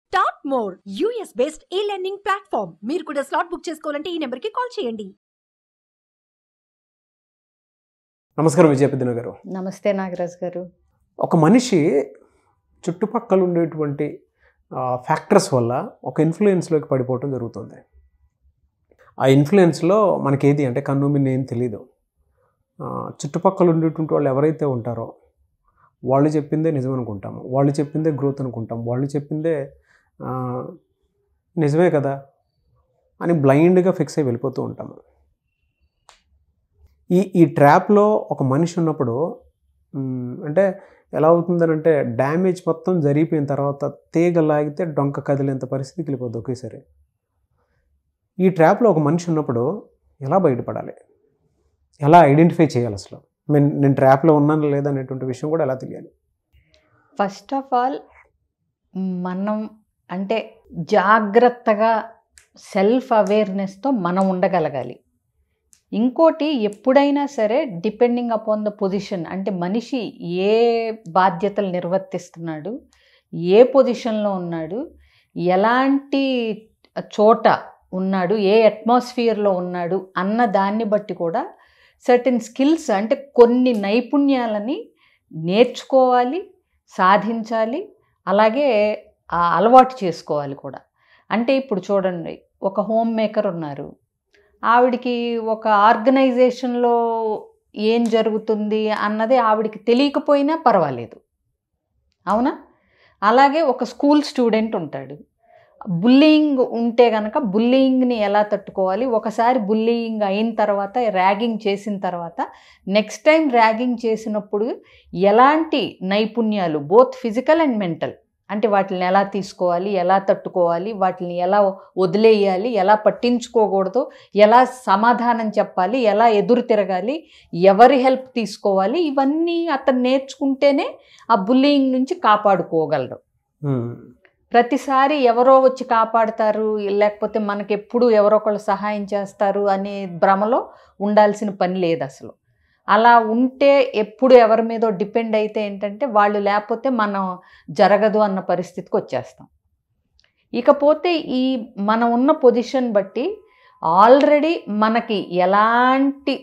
Start more US based e learning platform. మీరు కూడా slot book చేసుకోవాలంటే ఈ నెంబర్కి కాల్ చేయండి. నమస్కారం విజయపతిన గారు. నమస్తే నాగరాజ్ గారు. ఒక మనిషి చుట్టుపక్కల ఉండేటువంటి ఫ్యాక్టర్స్ వల్ల ఒక ఇన్ఫ్లుయెన్స్లోకి పడిపోవటం జరుగుతుంది. ఆ ఇన్ఫ్లుయెన్స్లో మనకేది అంటే కన్ను మిన్ను ఏం తెలీదు. చుట్టుపక్కల ఉండేటువంటి వాళ్ళు ఎవరైతే ఉంటారో వాళ్ళు చెప్పిందే నిజం అనుకుంటాము, వాళ్ళు చెప్పిందే గ్రోత్ అనుకుంటాం, వాళ్ళు చెప్పిందే నిజమే కదా అని బ్లైండ్గా ఫిక్స్ అయ్యి వెళ్ళిపోతూ ఉంటాము. ఈ ట్రాప్లో ఒక మనిషి ఉన్నప్పుడు అంటే ఎలా అవుతుందనంటే డ్యామేజ్ మొత్తం జరిగిపోయిన తర్వాత తీగ లాగితే డొంక కదిలేంత పరిస్థితికి వెళ్ళిపోద్ది ఒకేసారి. ఈ ట్రాప్లో ఒక మనిషి ఉన్నప్పుడు ఎలా బయటపడాలి, ఎలా ఐడెంటిఫై చేయాలి, అసలు నేను ట్రాప్లో ఉన్నాను లేదా అనేటువంటి విషయం కూడా ఎలా తెలియాలి? ఫస్ట్ ఆఫ్ ఆల్ మనం అంటే జాగ్రత్తగా సెల్ఫ్ అవేర్నెస్తో మనం ఉండగలగాలి. ఇంకోటి, ఎప్పుడైనా సరే డిపెండింగ్ అపాన్ ద పొజిషన్, అంటే మనిషి ఏ బాధ్యతలు నిర్వర్తిస్తున్నాడు, ఏ పొజిషన్లో ఉన్నాడు, ఎలాంటి చోట ఉన్నాడు, ఏ అట్మాస్ఫియర్లో ఉన్నాడు అన్న దాన్ని బట్టి కూడా సర్టెన్ స్కిల్స్ అంటే కొన్ని నైపుణ్యాలని నేర్చుకోవాలి, సాధించాలి, అలాగే అలవాటు చేసుకోవాలి కూడా. అంటే ఇప్పుడు చూడండి, ఒక హోమ్ మేకర్ ఉన్నారు, ఆవిడికి ఒక ఆర్గనైజేషన్లో ఏం జరుగుతుంది అన్నది ఆవిడికి తెలియకపోయినా పర్వాలేదు, అవునా? అలాగే ఒక స్కూల్ స్టూడెంట్ ఉంటాడు, బుల్లియింగ్ ఉంటే కనుక బుల్లియింగ్ని ఎలా తట్టుకోవాలి, ఒకసారి బుల్లియింగ్ అయిన తర్వాత ర్యాగింగ్ చేసిన తర్వాత నెక్స్ట్ టైం ర్యాగింగ్ చేసినప్పుడు ఎలాంటి నైపుణ్యాలు బోత్ ఫిజికల్ అండ్ మెంటల్, అంటే వాటిని ఎలా తీసుకోవాలి, ఎలా తట్టుకోవాలి, వాటిని ఎలా వదిలేయాలి, ఎలా పట్టించుకోకూడదు, ఎలా సమాధానం చెప్పాలి, ఎలా ఎదురు తిరగాలి, ఎవరి హెల్ప్ తీసుకోవాలి, ఇవన్నీ అతను నేర్చుకుంటేనే ఆ బుల్లియింగ్ నుంచి కాపాడుకోగలరు. ప్రతిసారి ఎవరో వచ్చి కాపాడతారు, లేకపోతే మనకెప్పుడు ఎవరో ఒకళ్ళు సహాయం చేస్తారు అనే భ్రమలో ఉండాల్సిన పని లేదు అసలు. అలా ఉంటే ఎప్పుడు ఎవరి మీదో డిపెండ్ అయితే ఏంటంటే వాళ్ళు లేకపోతే మనం జరగదు అన్న పరిస్థితికి వచ్చేస్తాం. ఇకపోతే ఈ మనం ఉన్న పొజిషన్ బట్టి ఆల్రెడీ మనకి ఎలాంటి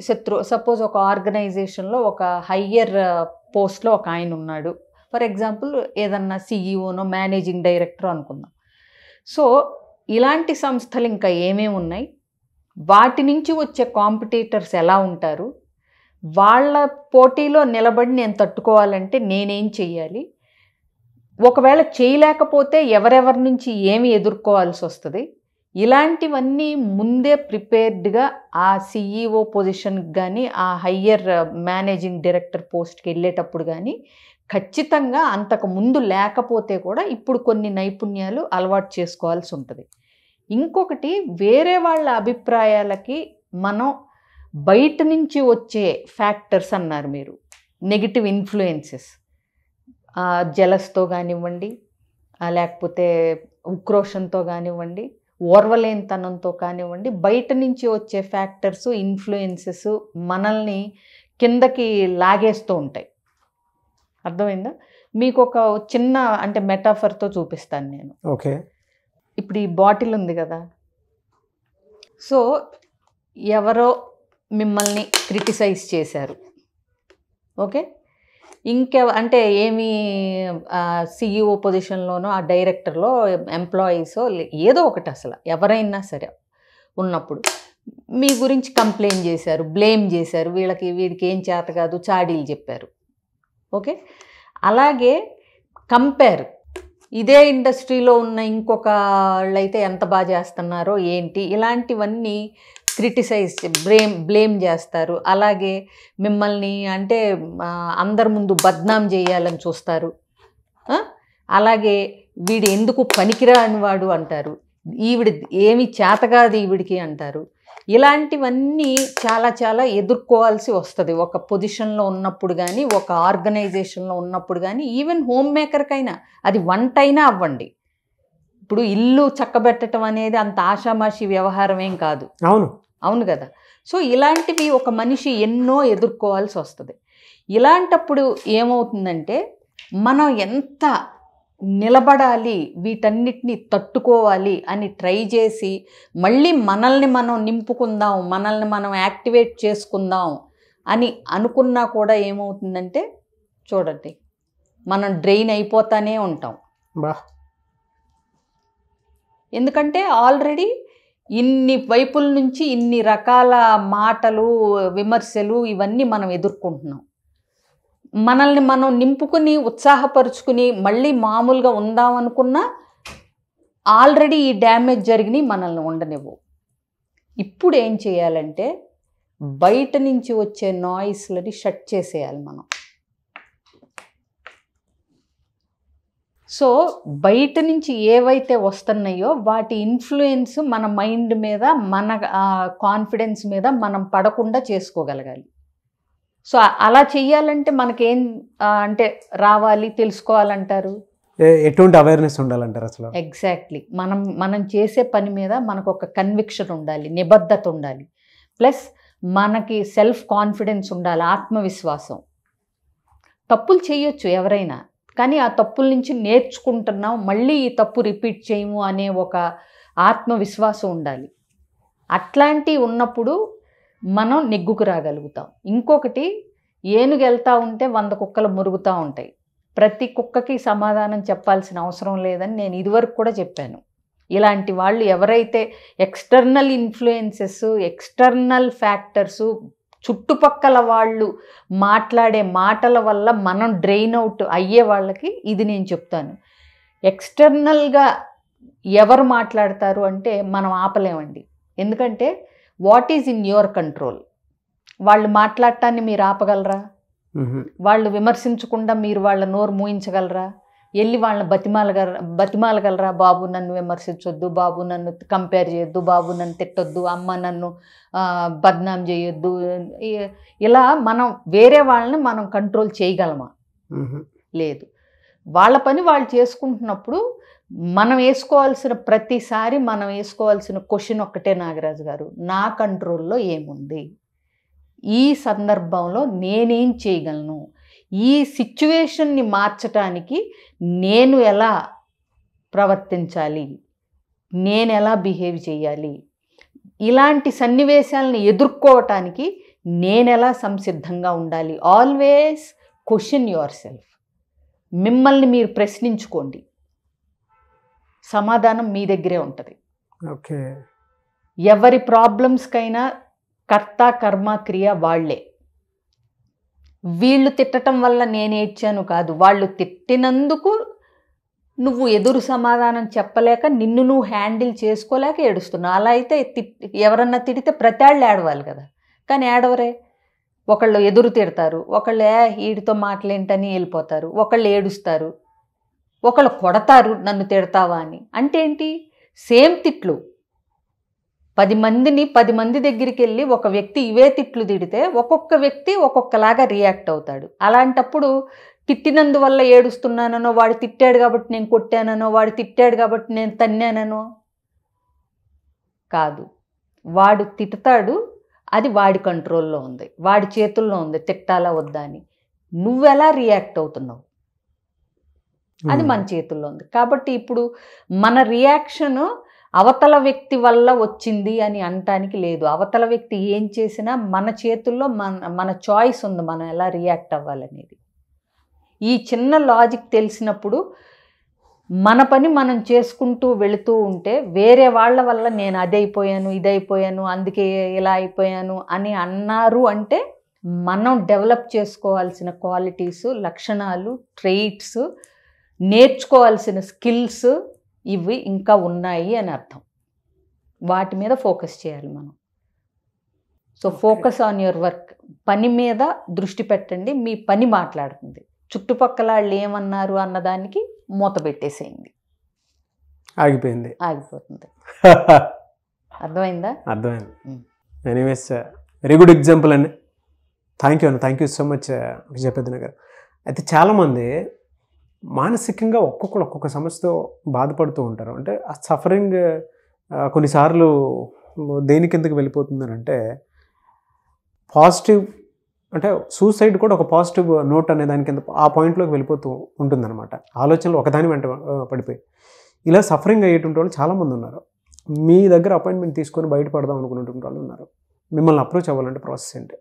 సపోజ్ ఒక ఆర్గనైజేషన్లో ఒక హయ్యర్ పోస్ట్లో ఒక ఆయన ఉన్నాడు, ఫర్ ఎగ్జాంపుల్ ఏదన్నా సిఈఓనో మేనేజింగ్ డైరెక్టర్ అనుకుందాం. సో ఇలాంటి సంస్థలు ఇంకా ఏమేమి ఉన్నాయి, వాటి నుంచి వచ్చే కాంపిటీటర్స్ ఎలా ఉంటారు, వాళ్ళ పోటీలో నిలబడి నేను తట్టుకోవాలంటే నేనేం చెయ్యాలి, ఒకవేళ చేయలేకపోతే ఎవరెవరి నుంచి ఏమి ఎదుర్కోవాల్సి వస్తుంది, ఇలాంటివన్నీ ముందే ప్రిపేర్డ్గా ఆ సిఈఓ పొజిషన్కి కానీ ఆ హయ్యర్ మేనేజింగ్ డైరెక్టర్ పోస్ట్కి వెళ్ళేటప్పుడు కానీ ఖచ్చితంగా అంతకు ముందు లేకపోతే కూడా ఇప్పుడు కొన్ని నైపుణ్యాలు అలవాటు చేసుకోవాల్సి ఉంటుంది. ఇంకొకటి, వేరే వాళ్ళ అభిప్రాయాలకి మనం బయట నుంచి వచ్చే ఫ్యాక్టర్స్ అన్నారు మీరు, నెగిటివ్ ఇన్ఫ్లుయెన్సెస్, జలస్తో కానివ్వండి, లేకపోతే ఉక్రోషంతో కానివ్వండి, ఓర్వలేనితనంతో కానివ్వండి, బయట నుంచి వచ్చే ఫ్యాక్టర్స్ ఇన్ఫ్లుయెన్సెస్ మనల్ని కిందకి లాగేస్తూ ఉంటాయి. అర్థమైందా? మీకు ఒక చిన్న అంటే మెటాఫర్తో చూపిస్తాను నేను. ఓకే. ఇప్పుడు ఈ బాటిల్ ఉంది కదా, సో ఎవరో మిమ్మల్ని క్రిటిసైజ్ చేశారు, ఓకే, అంటే ఏమి సిఈఓ పొజిషన్లోనో ఆ డైరెక్టర్లో ఎంప్లాయీసో ఏదో ఒకటి అసలు ఎవరైనా సరే ఉన్నప్పుడు మీ గురించి కంప్లైంట్ చేశారు, బ్లేమ్ చేశారు, వీడికి ఏం చేత కాదు, చాడీలు చెప్పారు, ఓకే. అలాగే కంపేర్, ఇదే ఇండస్ట్రీలో ఉన్న ఇంకొక వాళ్ళైతే ఎంత బాగా చేస్తున్నారో ఏంటి, ఇలాంటివన్నీ క్రిటిసైజ్ బ్లేమ్ చేస్తారు. అలాగే మిమ్మల్ని అంటే అందరి ముందు బద్నాం చేయాలని చూస్తారు. అలాగే వీడు ఎందుకు పనికిరాని వాడు అంటారు, ఈవిడ ఏమి చేతగాదు ఈవిడికి అంటారు. ఇలాంటివన్నీ చాలా చాలా ఎదుర్కోవాల్సి వస్తుంది ఒక పొజిషన్లో ఉన్నప్పుడు కానీ, ఒక ఆర్గనైజేషన్లో ఉన్నప్పుడు కానీ, ఈవెన్ హోమ్ మేకర్కైనా, అది వంట అయినా అవ్వండి. ఇప్పుడు ఇల్లు చక్కబెట్టడం అనేది అంత ఆషామాషి వ్యవహారం ఏం కాదు, అవును కదా. సో ఇలాంటివి ఒక మనిషి ఎన్నో ఎదుర్కోవాల్సి వస్తుంది. ఇలాంటప్పుడు ఏమవుతుందంటే మనం ఎంత నిలబడాలి, వీటన్నిటిని తట్టుకోవాలి అని ట్రై చేసి మళ్ళీ మనల్ని మనం నింపుకుందాం, మనల్ని మనం యాక్టివేట్ చేసుకుందాం అని అనుకున్నా కూడా ఏమవుతుందంటే చూడండి, మనం డ్రైన్ అయిపోతానే ఉంటాం. బా ఎందుకంటే ఆల్రెడీ ఇన్ని వైపుల నుంచి ఇన్ని రకాల మాటలు, విమర్శలు ఇవన్నీ మనం ఎదుర్కొంటున్నాం. మనల్ని మనం నింపుకుని ఉత్సాహపరుచుకుని మళ్ళీ మామూలుగా ఉందాం అనుకున్నా ఆల్రెడీ ఈ డ్యామేజ్ జరిగినాయి, మనల్ని ఉండనివ్వు. ఇప్పుడు ఏం చేయాలంటే బయట నుంచి వచ్చే నాయిస్లని షట్ చేసేయాలి మనం. సో బయట నుంచి ఏవైతే వస్తున్నాయో వాటి ఇన్ఫ్లుయెన్స్ మన మైండ్ మీద, మన కాన్ఫిడెన్స్ మీద మనం పడకుండా చేసుకోగలగాలి. సో అలా చెయ్యాలంటే మనకేం అంటే రావాలి, తెలుసుకోవాలంటారు, ఎటువంటి అవేర్నెస్ ఉండాలంటారు అసలు? ఎగ్జాక్ట్లీ మనం చేసే పని మీద మనకు ఒక కన్విక్షన్ ఉండాలి, నిబద్ధత ఉండాలి, ప్లస్ మనకి సెల్ఫ్ కాన్ఫిడెన్స్ ఉండాలి, ఆత్మవిశ్వాసం. తప్పులు చేయొచ్చు ఎవరైనా, కానీ ఆ తప్పుల నుంచి నేర్చుకుంటున్నాం, మళ్ళీ ఈ తప్పు రిపీట్ చేయము అనే ఒక ఆత్మవిశ్వాసం ఉండాలి. అట్లాంటివి ఉన్నప్పుడు మనం నెగ్గుకు రాగలుగుతాం. ఇంకొకటి, ఏనుగు వెళ్తూ ఉంటే 100 కుక్కలు మురుగుతూ ఉంటాయి. ప్రతి కుక్కకి సమాధానం చెప్పాల్సిన అవసరం లేదని నేను ఇదివరకు కూడా చెప్పాను. ఇలాంటి వాళ్ళు ఎవరైతే ఎక్స్టర్నల్ ఇన్ఫ్లుయెన్సెస్, ఎక్స్టర్నల్ ఫ్యాక్టర్సు, చుట్టుపక్కల వాళ్ళు మాట్లాడే మాటల వల్ల మనం డ్రైన్ అవుట్ అయ్యే వాళ్ళకి ఇది నేను చెప్తాను. ఎక్స్టర్నల్గా ఎవరు మాట్లాడతారు అంటే మనం ఆపలేమండి. ఎందుకంటే what is in your control. వాళ్ళు మాట్లాడటాన్ని మీరు ఆపగలరా? వాళ్ళు విమర్శించకుండా మీరు వాళ్ళ నోరు మూయించగలరా? వెళ్ళి వాళ్ళని బతిమాలగలరా? బాబు నన్ను విమర్శించొద్దు, బాబు నన్ను కంపేర్ చేయొద్దు, బాబు నన్ను తిట్టొద్దు, అమ్మ నన్ను బద్నాం చేయొద్దు. ఇలా మనం వేరే వాళ్ళని మనం కంట్రోల్ చేయగలమా? లేదు. వాళ్ళ పని వాళ్ళు చేసుకుంటున్నప్పుడు మనం వేసుకోవాల్సిన ప్రతిసారి మనం వేసుకోవాల్సిన క్వశ్చన్ ఒక్కటే, నాగరాజు గారు, నా కంట్రోల్లో ఏముంది? ఈ సందర్భంలో నేనేం చేయగలను? ఈ సిచ్యువేషన్ని మార్చటానికి నేను ఎలా ప్రవర్తించాలి? నేను ఎలా బిహేవ్ చేయాలి? ఇలాంటి సన్నివేశాలను ఎదుర్కోవటానికి నేను ఎలా సంసిద్ధంగా ఉండాలి? Always question your self. మిమ్మల్ని మీరు ప్రశ్నించుకోండి, సమాధానం మీ దగ్గరే ఉంటుంది. ఓకే. ఎవరి ప్రాబ్లమ్స్కైనా కర్త కర్మ క్రియ వాళ్లే. వీళ్ళు తిట్టడం వల్ల నేను ఏడ్చాను కాదు, వాళ్ళు తిట్టినందుకు నువ్వు ఎదురు సమాధానం చెప్పలేక, నిన్ను నువ్వు హ్యాండిల్ చేసుకోలేక ఏడుస్తున్నావు. అలా అయితే ఎవరన్నా తిడితే ప్రతాళ్ళు ఏడవాలి కదా, కానీ ఏడవరే. ఒకళ్ళు ఎదురు తిడతారు, ఒకళ్ళు వీడితో మాటలేంటని వెళ్ళిపోతారు, ఒకళ్ళు ఏడుస్తారు, ఒకళ్ళు కొడతారు నన్ను తిడతావా అని. అంటే ఏంటి? సేమ్ తిట్లు. 10 మంది దగ్గరికి వెళ్ళి ఒక వ్యక్తి ఇవే తిట్లు తిడితే ఒక్కొక్క వ్యక్తి ఒక్కొక్కలాగా రియాక్ట్ అవుతాడు. అలాంటప్పుడు తిట్టినందువల్ల ఏడుస్తున్నానో, వాడు తిట్టాడు కాబట్టి నేను కొట్టానో, వాడు తిట్టాడు కాబట్టి నేను తన్నానో కాదు. వాడు తిడతాడు, అది వాడి కంట్రోల్లో ఉంది, వాడి చేతుల్లో ఉంది తిట్టాలా వద్దా అని. నువ్వెలా రియాక్ట్ అవుతున్నావు అది మన చేతుల్లో ఉంది. కాబట్టి ఇప్పుడు మన రియాక్షను అవతల వ్యక్తి వల్ల వచ్చింది అని అనటానికి లేదు. అవతల వ్యక్తి ఏం చేసినా మన చేతుల్లో మన చాయిస్ ఉంది, మనం ఎలా రియాక్ట్ అవ్వాలనేది. ఈ చిన్న లాజిక్ తెలిసినప్పుడు మన పని మనం చేసుకుంటూ వెళుతూ ఉంటే వేరే వాళ్ళ వల్ల నేను అదైపోయాను, ఇదైపోయాను, అందుకే ఇలా అయిపోయాను అని అన్నారు అంటే మనం డెవలప్ చేసుకోవాల్సిన క్వాలిటీస్, లక్షణాలు, ట్రెయిట్స్, నేర్చుకోవాల్సిన స్కిల్స్ ఇవి ఇంకా ఉన్నాయి అని అర్థం. వాటి మీద ఫోకస్ చేయాలి మనం. So focus on your work. పని మీద దృష్టి పెట్టండి, మీ పని మాట్లాడుతుంది. చుట్టుపక్కల వాళ్ళు ఏమన్నారు అన్నదానికి మూత పెట్టేసేయండి, ఆగిపోతుంది. అర్థమైందా? అర్థమైంది. ఎనీవేస్, వెరీ గుడ్ ఎగ్జాంపుల్ అండి. థ్యాంక్ యూ సో మచ్ విజయపెద్దన గారు. అయితే చాలామంది మానసికంగా ఒక్కొక్క సమస్యతో బాధపడుతూ ఉంటారు. అంటే ఆ సఫరింగ్ కొన్నిసార్లు దేని కిందకి వెళ్ళిపోతుందని అంటే పాజిటివ్ అంటే సూసైడ్ కూడా ఒక పాజిటివ్ నోట్ అనే దాని కింద ఆ పాయింట్లోకి వెళ్ళిపోతూ ఉంటుందన్నమాట. ఆలోచనలు ఒకదాని వెంట పడిపోయి ఇలా సఫరింగ్ అయ్యేటువంటి వాళ్ళు చాలామంది ఉన్నారు. మీ దగ్గర అపాయింట్మెంట్ తీసుకొని బయటపడదాం అనుకునేటువంటి వాళ్ళు ఉన్నారు. మిమ్మల్ని అప్రోచ్ అవ్వాలంటే ప్రాసెస్ ఏంటి?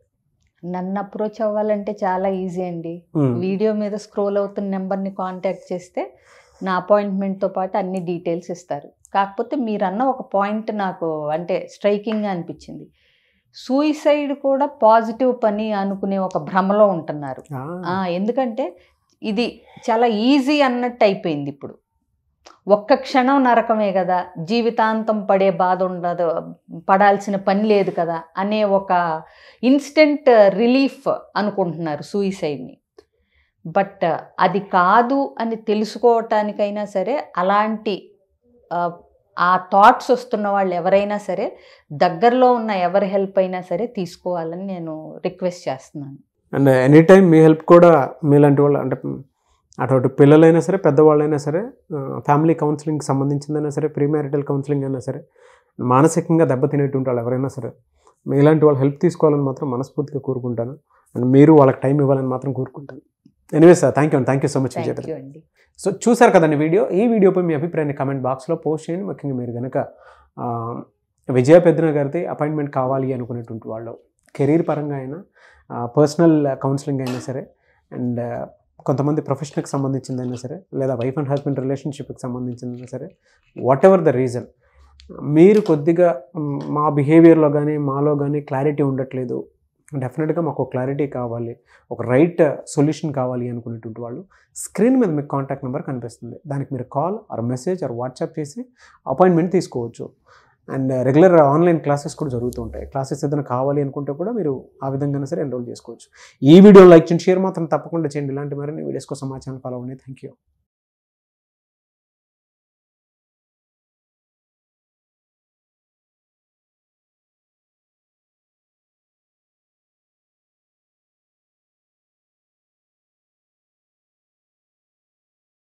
నన్ను అప్రోచ్ అవ్వాలంటే చాలా ఈజీ అండి. వీడియో మీద స్క్రోల్ అవుతున్న నెంబర్ని కాంటాక్ట్ చేస్తే నా అపాయింట్మెంట్తో పాటు అన్ని డీటెయిల్స్ ఇస్తారు. కాకపోతే మీరన్న ఒక పాయింట్ నాకు అంటే స్ట్రైకింగ్గా అనిపించింది. సూయిసైడ్ కూడా పాజిటివ్ పని అనుకునే ఒక భ్రమలో ఉంటున్నారు. ఎందుకంటే ఇది చాలా ఈజీ అన్నట్టు అయిపోయింది. ఇప్పుడు ఒక్క క్షణం నరకమే కదా, జీవితాంతం పడే బాధ ఉండదు, పడాల్సిన పని లేదు కదా అనే ఒక ఇన్స్టెంట్ రిలీఫ్ అనుకుంటున్నారు సూయిసైడ్ని. బట్ అది కాదు అని తెలుసుకోవటానికైనా సరే అలాంటి ఆ థాట్స్ వస్తున్న వాళ్ళు ఎవరైనా సరే దగ్గరలో ఉన్న ఎవరి హెల్ప్ అయినా సరే తీసుకోవాలని నేను రిక్వెస్ట్ చేస్తున్నాను. And any time me help కూడా మీలాంటి వాళ్ళు అంటే అటువంటి పిల్లలైనా సరే పెద్దవాళ్ళైనా సరే ఫ్యామిలీ కౌన్సిలింగ్కి సంబంధించిందైనా సరే ప్రీమ్యారిటల్ కౌన్సిలింగ్ అయినా సరే మానసికంగా దెబ్బతినేటువంటి వాళ్ళు ఎవరైనా సరే మీలాంటి వాళ్ళు హెల్ప్ తీసుకోవాలని మాత్రం మనస్ఫూర్తిగా కోరుకుంటాను. అండ్ మీరు వాళ్ళకి టైం ఇవ్వాలని మాత్రం కోరుకుంటాను. Anyway sir, thank you so much విజేత. సో చూసారు కదండి వీడియో. ఈ వీడియోపై మీ అభిప్రాయాన్ని కామెంట్ బాక్స్లో పోస్ట్ చేయండి. ముఖ్యంగా మీరు కనుక విజయ పెద్దన గారితో అపాయింట్మెంట్ కావాలి అనుకునేటువంటి వాళ్ళు కెరీర్ పరంగా అయినా పర్సనల్ కౌన్సిలింగ్ అయినా సరే అండ్ కొంతమంది ప్రొఫెషన్కి సంబంధించిందైనా సరే లేదా వైఫ్ అండ్ హస్బెండ్ రిలేషన్షిప్కి సంబంధించిందైనా సరే వాట్ ఎవర్ ద రీజన్ మీరు కొద్దిగా మా బిహేవియర్లో కానీ మాలో కానీ క్లారిటీ ఉండట్లేదు, డెఫినెట్గా మాకు క్లారిటీ కావాలి, ఒక రైట్ సొల్యూషన్ కావాలి అనుకునేటువంటి వాళ్ళు స్క్రీన్ మీద మీకు కాంటాక్ట్ నెంబర్ కనిపిస్తుంది. దానికి మీరు call or message or WhatsApp చేసి అపాయింట్మెంట్ తీసుకోవచ్చు. అండ్ రెగ్యులర్ ఆన్లైన్ క్లాసెస్ కూడా జరుగుతూ ఉంటాయి. క్లాసెస్ ఏదైనా కావాలి అనుకుంటే కూడా మీరు ఆ విధంగా సరే ఎన్రోల్ చేసుకోవచ్చు. ఈ వీడియో లైక్ చేయండి, షేర్ మాత్రం తప్పకుండా చేయండి. ఇలాంటి మరిన్ని వీడియోస్ కోసం మా ఛానల్ ఫాలో అవ్వండి. Thank you.